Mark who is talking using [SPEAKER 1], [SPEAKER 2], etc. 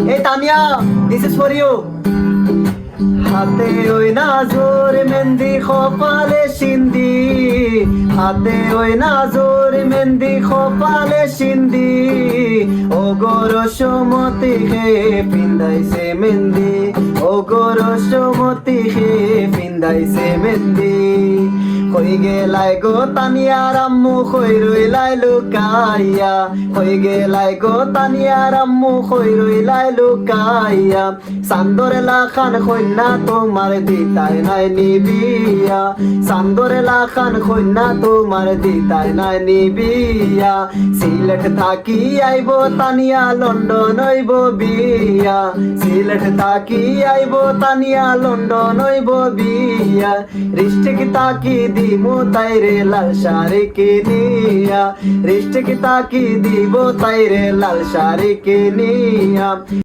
[SPEAKER 1] Hey Tanya, this is for you. হাতে ওই নাজর মেহেন্দি কপালে সিন্ধি, হাতে ওই নাজর মেহেন্দি কপালে সিন্ধি, ও গরসমতি হে পিন্দাইছে মেহেন্দি, ও গরসমতি হে পিন্দাইছে মেহেন্দি। কই গেলাই গো তানিয়ার আম্মু কই রইলাই লুকাইয়া, কই গেলাই গো তানিয়ার আম্মু কই রইলাই লুকাইয়া, চান্দরে লাখান কন্যা তোমার দিতাই নাই নিবিয়া, চান্দরে লাখান কন্যা তোমার দিতাই নাই নিবিয়া। সিলেট থাকি আইব তানিয়া লন্ডন হইব বিয়া, সিলেট থাকি আইব তানিয়া লন্ডন হইব বিয়া। রিস্টিক তাকি দিমু তাইরে লাল শাড়ি কিনিয়া, রিস্টিক তাকি দিব তাইরে লাল শাড়ি কিনিয়া।